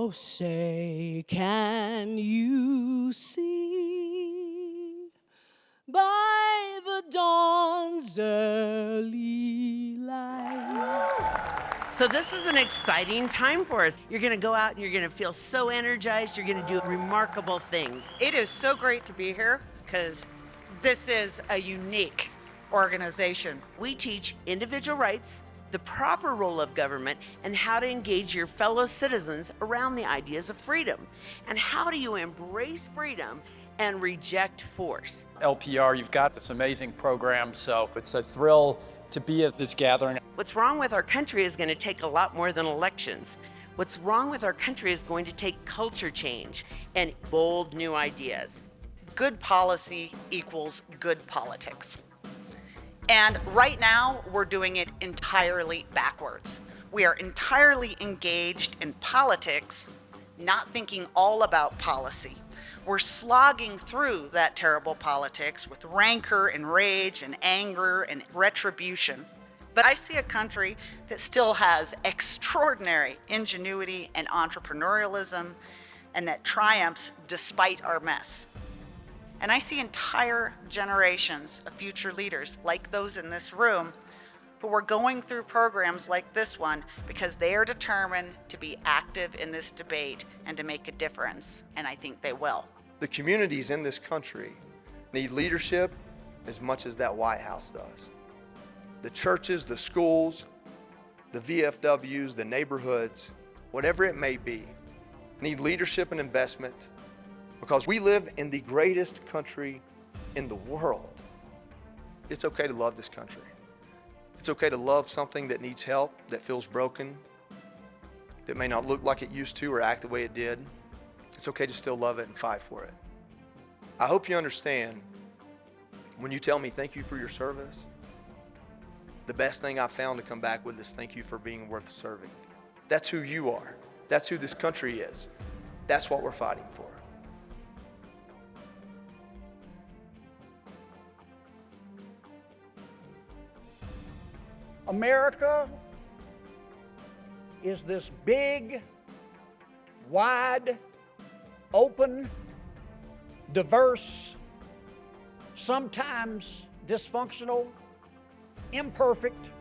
Oh, say, can you see by the dawn's early light? So this is an exciting time for us. You're going to go out and you're going to feel so energized. You're going to do remarkable things. It is so great to be here because this is a unique organization. We teach individual rights, the proper role of government, and how to engage your fellow citizens around the ideas of freedom. And how do you embrace freedom and reject force? LPR, you've got this amazing program, so it's a thrill to be at this gathering. What's wrong with our country is going to take a lot more than elections. What's wrong with our country is going to take culture change and bold new ideas. Good policy equals good politics. And right now, we're doing it entirely backwards. We are entirely engaged in politics, not thinking all about policy. We're slogging through that terrible politics with rancor and rage and anger and retribution. But I see a country that still has extraordinary ingenuity and entrepreneurialism, and that triumphs despite our mess. And I see entire generations of future leaders, like those in this room, who are going through programs like this one because they are determined to be active in this debate and to make a difference, and I think they will. The communities in this country need leadership as much as that White House does. The churches, the schools, the VFWs, the neighborhoods, whatever it may be, need leadership and investment because we live in the greatest country in the world. It's okay to love this country. It's okay to love something that needs help, that feels broken, that may not look like it used to or act the way it did. It's okay to still love it and fight for it. I hope you understand when you tell me thank you for your service, the best thing I've found to come back with is thank you for being worth serving. That's who you are. That's who this country is. That's what we're fighting for. America is this big, wide, open, diverse, sometimes dysfunctional, imperfect,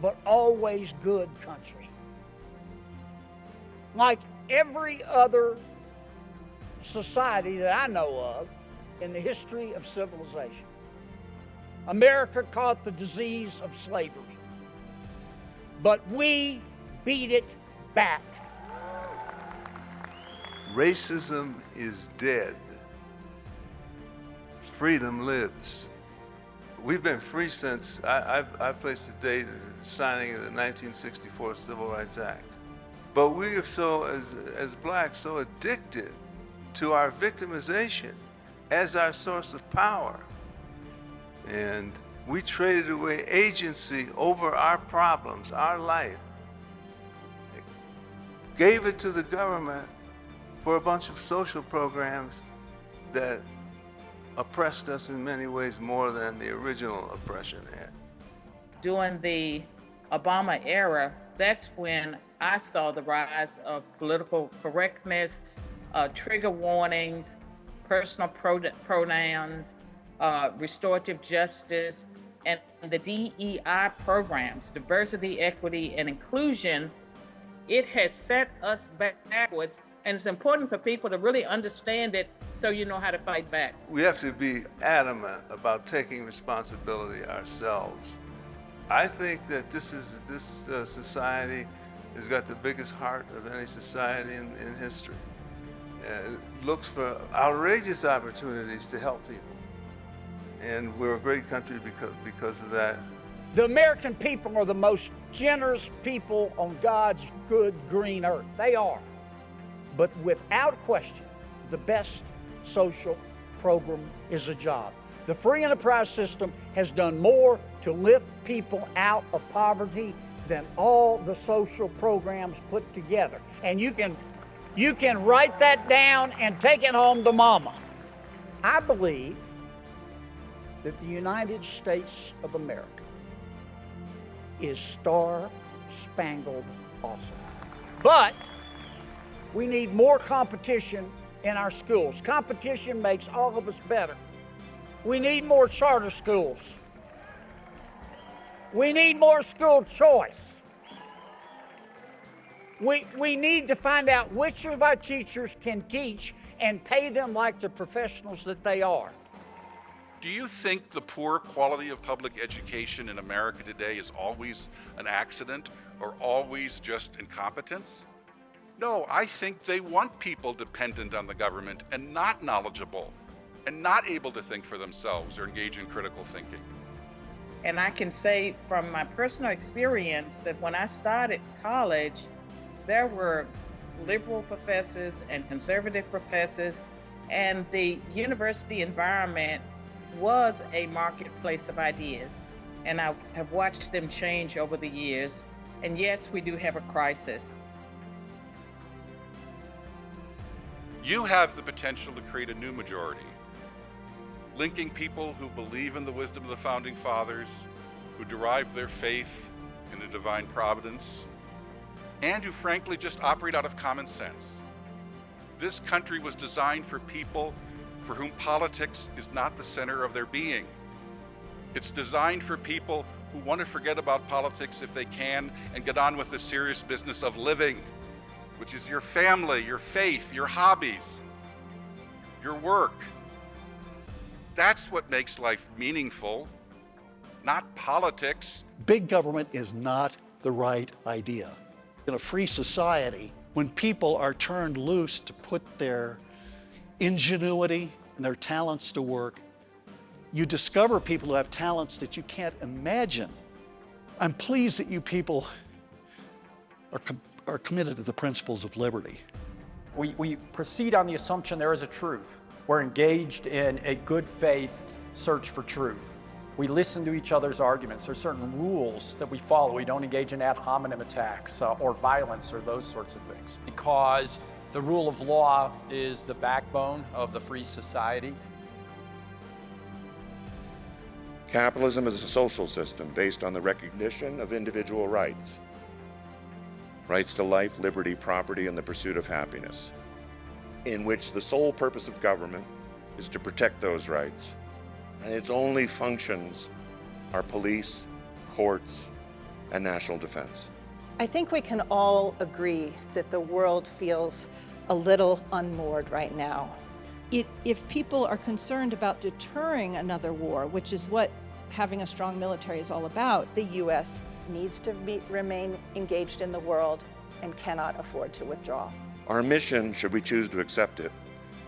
but always good country. Like every other society that I know of in the history of civilization, America caught the disease of slavery, but we beat it back. Racism is dead. Freedom lives. We've been free since, I placed the date of signing of the 1964 Civil Rights Act. But we are so, as blacks, so addicted to our victimization as our source of power. And we traded away agency over our problems, our life. Gave it to the government for a bunch of social programs that oppressed us in many ways more than the original oppression had. During the Obama era, that's when I saw the rise of political correctness, trigger warnings, personal pronouns, restorative justice, and the DEI programs, diversity, equity, and inclusion. It has set us backwards, and it's important for people to really understand it so you know how to fight back. We have to be adamant about taking responsibility ourselves. I think that this society has got the biggest heart of any society in history. It looks for outrageous opportunities to help people. And we're a great country because of that. The American people are the most generous people on God's good green earth. They are. But without question, the best social program is a job. The free enterprise system has done more to lift people out of poverty than all the social programs put together. And you can write that down and take it home to mama. I believe that the United States of America is star-spangled awesome. But We need more competition in our schools. Competition makes all of us better. We need more charter schools. We need more school choice. We need to find out which of our teachers can teach and pay them like the professionals that they are. Do you think the poor quality of public education in America today is always an accident or always just incompetence? No, I think they want people dependent on the government and not knowledgeable and not able to think for themselves or engage in critical thinking. And I can say from my personal experience that when I started college, there were liberal professors and conservative professors, and the university environment was a marketplace of ideas. And I have watched them change over the years. And yes, we do have a crisis. You have the potential to create a new majority, linking people who believe in the wisdom of the founding fathers, who derive their faith in a divine providence, and who frankly just operate out of common sense. This country was designed for people for whom politics is not the center of their being. It's designed for people who want to forget about politics if they can and get on with the serious business of living, which is your family, your faith, your hobbies, your work. That's what makes life meaningful, not politics. Big government is not the right idea. In a free society, when people are turned loose to put their ingenuity and their talents to work, you discover people who have talents that you can't imagine. I'm pleased that you people are committed to the principles of liberty. We proceed on the assumption there is a truth. We're engaged in a good faith search for truth. We listen to each other's arguments. There's certain rules that we follow. We don't engage in ad hominem attacks or violence or those sorts of things, because the rule of law is the backbone of the free society. Capitalism is a social system based on the recognition of individual rights. Rights to life, liberty, property, and the pursuit of happiness, in which the sole purpose of government is to protect those rights, and its only functions are police, courts, and national defense. I think we can all agree that the world feels a little unmoored right now. If people are concerned about deterring another war, which is what having a strong military is all about, the U.S. needs to remain engaged in the world and cannot afford to withdraw. Our mission, should we choose to accept it,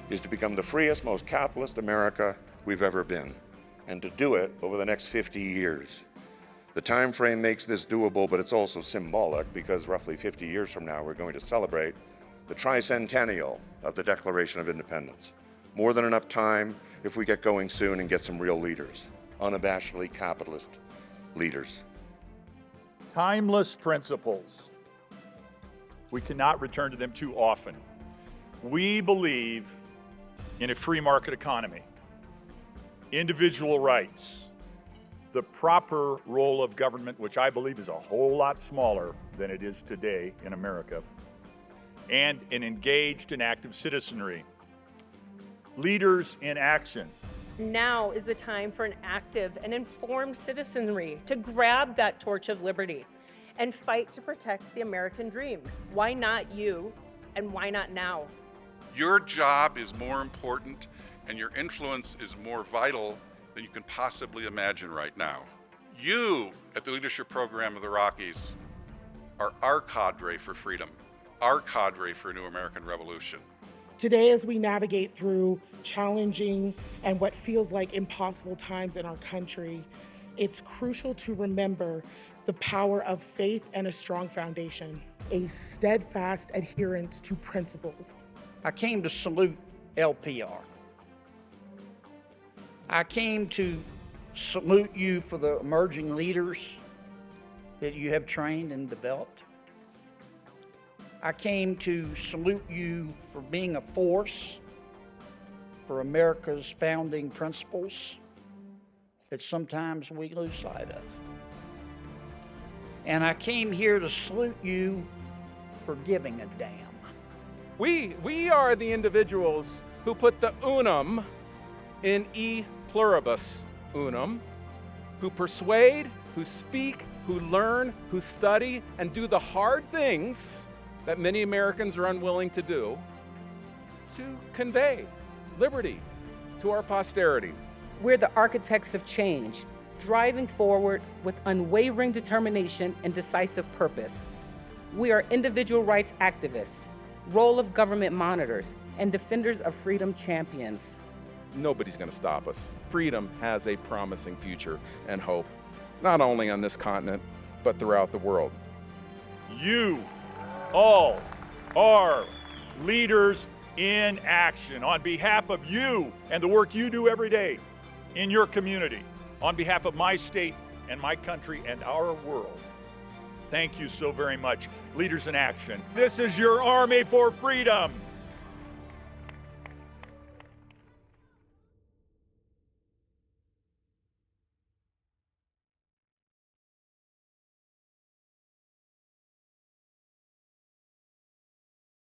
is to become the freest, most capitalist America we've ever been, and to do it over the next 50 years. The time frame makes this doable, but it's also symbolic, because roughly 50 years from now, we're going to celebrate the tricentennial of the Declaration of Independence. More than enough time if we get going soon and get some real leaders, unabashedly capitalist leaders. Timeless principles. We cannot return to them too often. We believe in a free market economy, individual rights, the proper role of government, which I believe is a whole lot smaller than it is today in America, and an engaged and active citizenry. Leaders in action. Now is the time for an active and informed citizenry to grab that torch of liberty and fight to protect the American dream. Why not you, and why not now? Your job is more important and your influence is more vital than you can possibly imagine right now. You, at the leadership program of the Rockies, are our cadre for freedom, our cadre for a new American revolution. Today, as we navigate through challenging and what feels like impossible times in our country, it's crucial to remember the power of faith and a strong foundation, a steadfast adherence to principles. I came to salute LPR. I came to salute you for the emerging leaders that you have trained and developed. I came to salute you for being a force for America's founding principles that sometimes we lose sight of. And I came here to salute you for giving a damn. We are the individuals who put the unum in e pluribus unum, who persuade, who speak, who learn, who study, and do the hard things that many Americans are unwilling to do to convey liberty to our posterity. We're the architects of change, driving forward with unwavering determination and decisive purpose. We are individual rights activists, role of government monitors, and defenders of freedom champions. Nobody's going to stop us. Freedom has a promising future and hope, not only on this continent, but throughout the world. You all are leaders in action on behalf of you and the work you do every day in your community, on behalf of my state and my country and our world. Thank you so very much, Leaders in Action. This is your Army for Freedom.